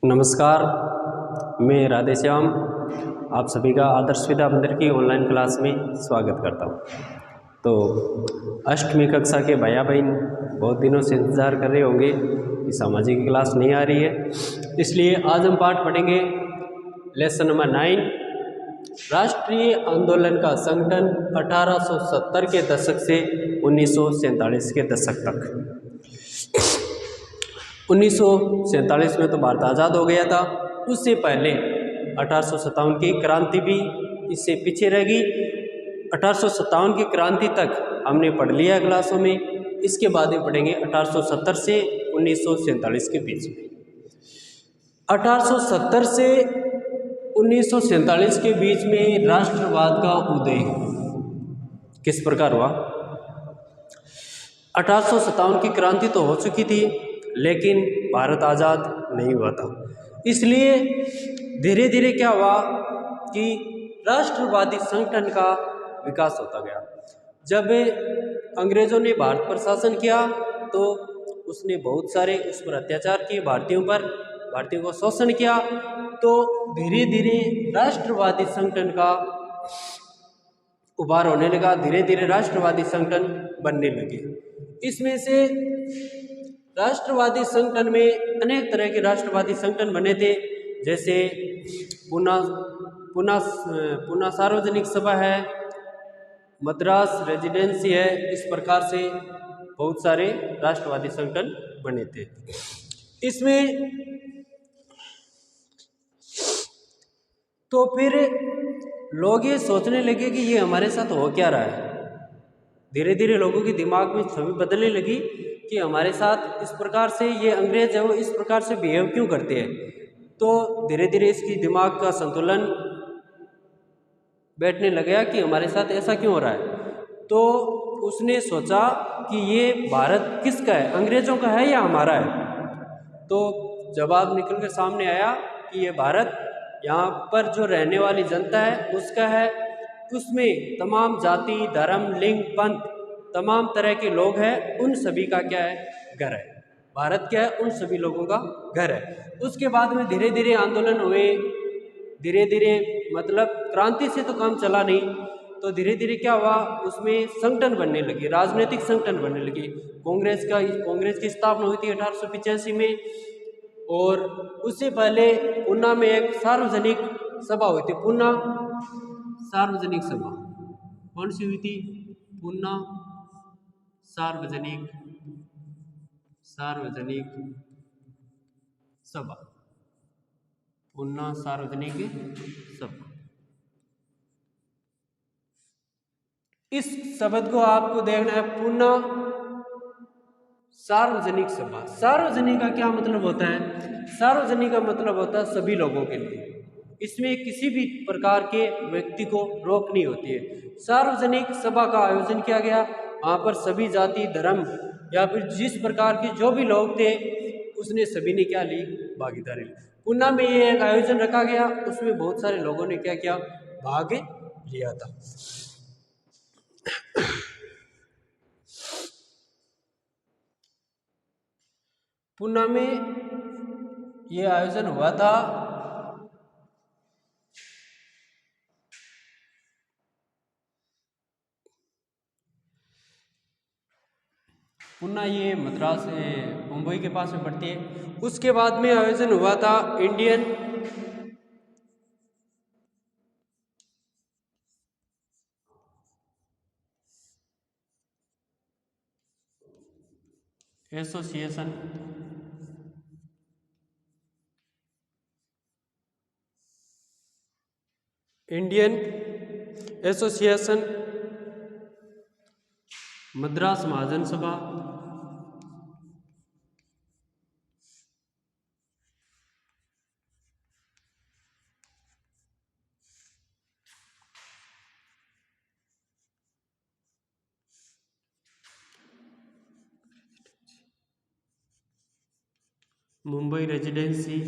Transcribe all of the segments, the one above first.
नमस्कार, मैं राधेश्याम आप सभी का आदर्श विद्या मंदिर की ऑनलाइन क्लास में स्वागत करता हूँ। तो अष्टवीं कक्षा के भैया बहन बहुत दिनों से इंतज़ार कर रहे होंगे कि सामाजिक की क्लास नहीं आ रही है, इसलिए आज हम पाठ पढ़ेंगे लेसन नंबर 9 राष्ट्रीय आंदोलन का संगठन 1870 के दशक से 1947 के दशक तक। 1947 में तो भारत आज़ाद हो गया था, उससे पहले 1857 की क्रांति भी इससे पीछे रह गई। 1857 की क्रांति तक हमने पढ़ लिया क्लासों में, इसके बाद में पढ़ेंगे 1870 से 1947 के बीच में। 1870 से 1947 के बीच में राष्ट्रवाद का उदय किस प्रकार हुआ। 1857 की क्रांति तो हो चुकी थी, लेकिन भारत आज़ाद नहीं हुआ था, इसलिए धीरे धीरे क्या हुआ कि राष्ट्रवादी संगठन का विकास होता गया। जब अंग्रेज़ों ने भारत पर शासन किया तो उसने बहुत सारे उस पर अत्याचार किए, भारतीयों को शोषण किया, तो धीरे धीरे राष्ट्रवादी संगठन का उभार होने लगा, धीरे धीरे राष्ट्रवादी संगठन बनने लगे। इसमें से राष्ट्रवादी संगठन में अनेक तरह के राष्ट्रवादी संगठन बने थे, जैसे पुना सार्वजनिक सभा है, मद्रास रेजिडेंसी है, इस प्रकार से बहुत सारे राष्ट्रवादी संगठन बने थे। इसमें तो फिर लोग ये सोचने लगे कि ये हमारे साथ हो क्या रहा है। धीरे धीरे लोगों के दिमाग में छवि बदलने लगी कि हमारे साथ इस प्रकार से ये अंग्रेज है वो इस प्रकार से बिहेव क्यों करते हैं। तो धीरे धीरे इसकी दिमाग का संतुलन बैठने लगा कि हमारे साथ ऐसा क्यों हो रहा है। तो उसने सोचा कि ये भारत किसका है, अंग्रेजों का है या हमारा है। तो जवाब निकल कर सामने आया कि ये भारत यहाँ पर जो रहने वाली जनता है उसका है, उसमें तमाम जाति धर्म लिंग पंथ तमाम तरह के लोग हैं, उन सभी का क्या है, घर है। भारत क्या है, उन सभी लोगों का घर है। उसके बाद में धीरे धीरे आंदोलन हुए, धीरे धीरे मतलब क्रांति से तो काम चला नहीं, तो धीरे धीरे क्या हुआ, उसमें संगठन बनने लगे, राजनीतिक संगठन बनने लगे। कांग्रेस की स्थापना हुई थी 1885 में, और उससे पहले पूना में एक सार्वजनिक सभा हुई थी, पूना सार्वजनिक सभा। कौन सी हुई थी? पूना सार्वजनिक सभा, पूना सार्वजनिक सभा। इस शब्द को आपको देखना है, पूना सार्वजनिक सभा। सार्वजनिक का क्या मतलब होता है? सार्वजनिक का मतलब होता है सभी लोगों के लिए, इसमें किसी भी प्रकार के व्यक्ति को रोक नहीं होती है। सार्वजनिक सभा का आयोजन किया गया, वहाँ पर सभी जाति धर्म या फिर जिस प्रकार के जो भी लोग थे उसने सभी ने क्या ली, भागीदारी ली। पूना में ये एक आयोजन रखा गया, उसमें बहुत सारे लोगों ने क्या किया, भाग लिया था। पूना में ये आयोजन हुआ था। पूना ये मद्रास मुंबई के पास में पड़ती है। उसके बाद में आयोजन हुआ था इंडियन एसोसिएशन मद्रास महाजन सभा, मुंबई रेजिडेंसी,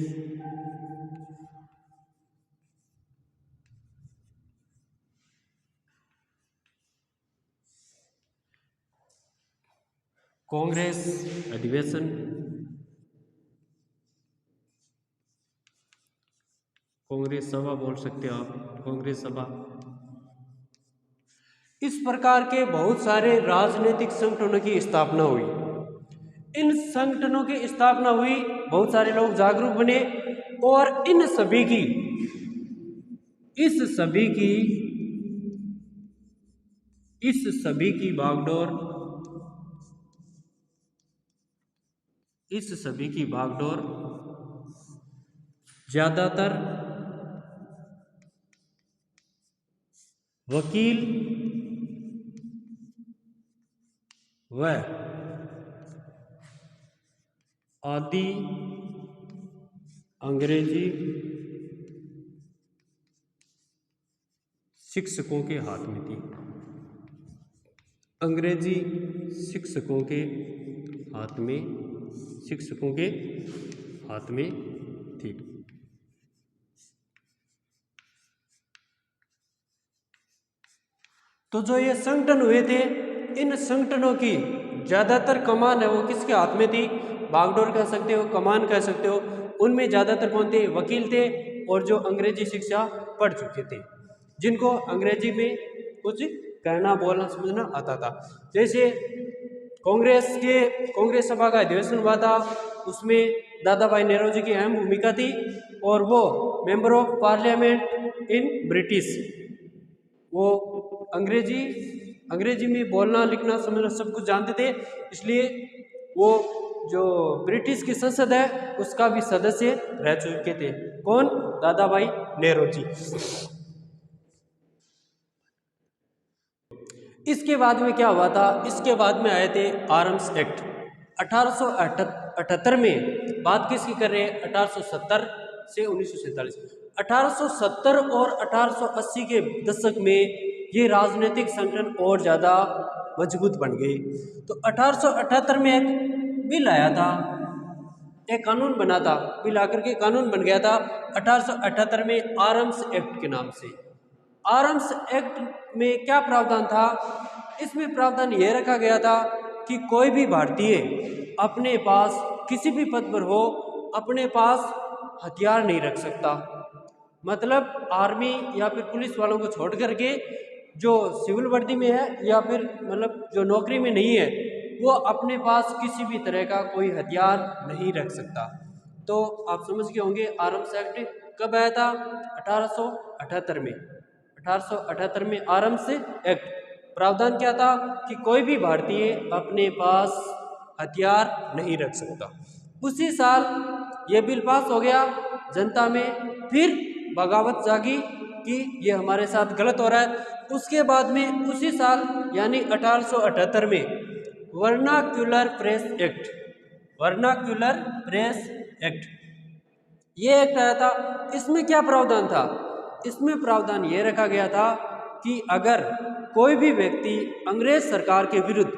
कांग्रेस अधिवेशन, कांग्रेस सभा बोल सकते हो आप, कांग्रेस सभा। इस प्रकार के बहुत सारे राजनीतिक संगठनों की स्थापना हुई। इन संगठनों की स्थापना हुई, बहुत सारे लोग जागरूक बने और इन सभी की बागडोर ज्यादातर वकील व आदि अंग्रेजी शिक्षकों के हाथ में थी। अंग्रेजी शिक्षकों के हाथ में थी। तो जो ये संगठन हुए थे, इन संगठनों की ज़्यादातर कमान है वो किसके हाथ में थी? बागडोर कह सकते हो, कमान कह सकते हो। उनमें ज़्यादातर कौन थे? वकील थे और जो अंग्रेजी शिक्षा पढ़ चुके थे, जिनको अंग्रेजी में कुछ कहना बोलना समझना आता था। जैसे कांग्रेस सभा का अधिवेशन हुआ था, उसमें दादा भाई नेहरू की अहम भूमिका थी और वो member of parliament in British, वो अंग्रेजी में बोलना लिखना समझना सब कुछ जानते थे, इसलिए वो जो ब्रिटिश की संसद है उसका भी सदस्य रह चुके थे। कौन? दादा भाई नेहरू जी। इसके बाद में क्या हुआ था? इसके बाद में आए थे आर्म्स एक्ट 1878 में। बात किसकी कर रहे हैं? 1870 से 1947। 1870 और 1880 के दशक में ये राजनीतिक संगठन और ज़्यादा मजबूत बन गए। तो 1878 में एक बिल आया था, एक कानून बना था, बिल आकर के कानून बन गया था 1878 में आर्म्स एक्ट के नाम से। आर्म्स एक्ट में क्या प्रावधान था? इसमें प्रावधान यह रखा गया था कि कोई भी भारतीय अपने पास किसी भी पद पर हो, अपने पास हथियार नहीं रख सकता। मतलब आर्मी या फिर पुलिस वालों को छोड़ करके जो सिविल वर्दी में है या फिर मतलब जो नौकरी में नहीं है, वो अपने पास किसी भी तरह का कोई हथियार नहीं रख सकता। तो आप समझ गए होंगे आर्म्स एक्ट कब आया था? 1878 में। 1878 में आर्म्स एक्ट। प्रावधान क्या था कि कोई भी भारतीय अपने पास हथियार नहीं रख सकता। उसी साल ये बिल पास हो गया, जनता में फिर बगावत जागी कि ये हमारे साथ गलत हो रहा है। उसके बाद में उसी साल यानी 1878 में वर्नाक्यूलर प्रेस एक्ट ये एक्ट आया था। इसमें क्या प्रावधान था? इसमें प्रावधान ये रखा गया था कि अगर कोई भी व्यक्ति अंग्रेज सरकार के विरुद्ध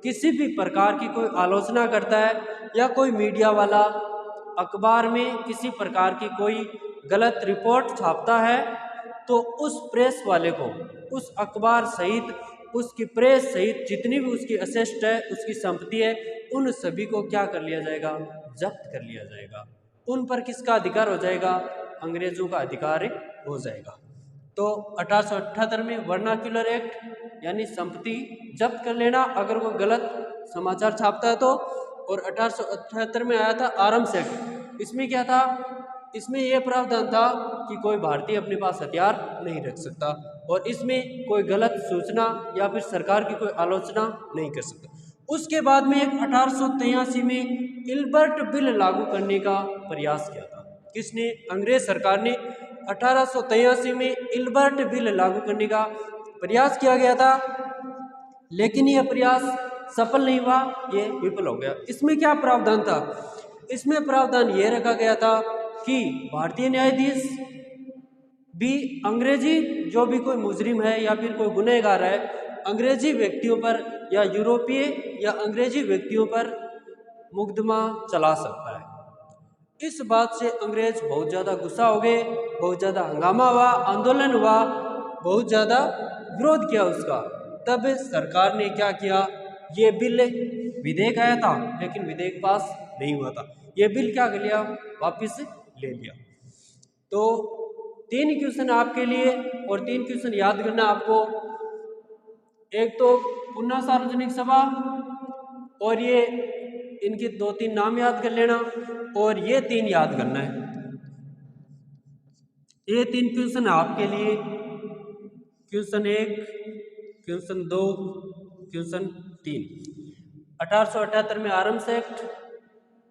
किसी भी प्रकार की कोई आलोचना करता है या कोई मीडिया वाला अखबार में किसी प्रकार की कोई गलत रिपोर्ट छापता है, तो उस प्रेस वाले को उस अखबार सहित उसकी प्रेस सहित जितनी भी उसकी असेस्ट है, उसकी संपत्ति है, उन सभी को क्या कर लिया जाएगा? जब्त कर लिया जाएगा। उन पर किसका अधिकार हो जाएगा? अंग्रेजों का अधिकार हो जाएगा। तो 1878 में वर्नाक्यूलर एक्ट यानी संपत्ति जब्त कर लेना अगर वो गलत समाचार छापता है तो। और 1878 में आया था आर्म्स एक्ट। इसमें क्या था? इसमें यह प्रावधान था कि कोई भारतीय अपने पास हथियार नहीं रख सकता और इसमें कोई गलत सूचना या फिर सरकार की कोई आलोचना नहीं कर सकता। उसके बाद में एक 1883 में इल्बर्ट बिल लागू करने का प्रयास किया था। किसने? अंग्रेज सरकार ने 1883 में इल्बर्ट बिल लागू करने का प्रयास किया गया था, लेकिन यह प्रयास सफल नहीं हुआ, ये विफल हो गया। इसमें क्या प्रावधान था? इसमें प्रावधान यह रखा गया था कि भारतीय न्यायाधीश भी अंग्रेजी जो भी कोई मुजरिम है या फिर कोई गुनहगार है, अंग्रेजी व्यक्तियों पर या यूरोपीय या अंग्रेजी व्यक्तियों पर मुकदमा चला सकता है। इस बात से अंग्रेज बहुत ज़्यादा गुस्सा हो गए, बहुत ज़्यादा हंगामा हुआ, आंदोलन हुआ, बहुत ज़्यादा विरोध किया उसका। तब सरकार ने क्या किया? ये बिल विधेयक आया था लेकिन विधेयक पास नहीं हुआ था, ये बिल क्या कर लिया? वापस ले लिया। तो 3 क्वेश्चन आपके लिए और 3 क्वेश्चन याद करना आपको। एक तो पुनः सार्वजनिक सभा, और ये इनके 2-3 नाम याद कर लेना, और ये 3 याद करना है। ये 3 क्वेश्चन आपके लिए, क्वेश्चन 1, क्वेश्चन 2, क्वेश्चन 3। 1878 में आर्म्स एक्ट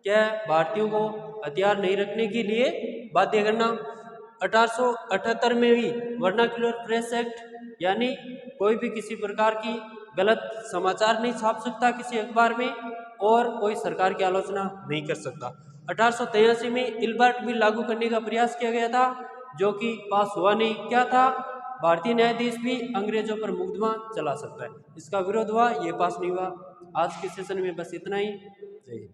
क्या है? भारतीयों को हथियार नहीं रखने के लिए बाध्य करना। 1878 में भी वर्नाक्युलर प्रेस एक्ट, यानी कोई भी किसी प्रकार की गलत समाचार नहीं छाप सकता किसी अखबार में, और कोई सरकार की आलोचना नहीं कर सकता। 1883 में इल्बर्ट बिल लागू करने का प्रयास किया गया था, जो कि पास हुआ नहीं। क्या था? भारतीय न्यायाधीश भी अंग्रेजों पर मुकदमा चला सकता है। इसका विरोध हुआ, ये पास नहीं हुआ। आज के सेशन में बस इतना ही। जय हिंद।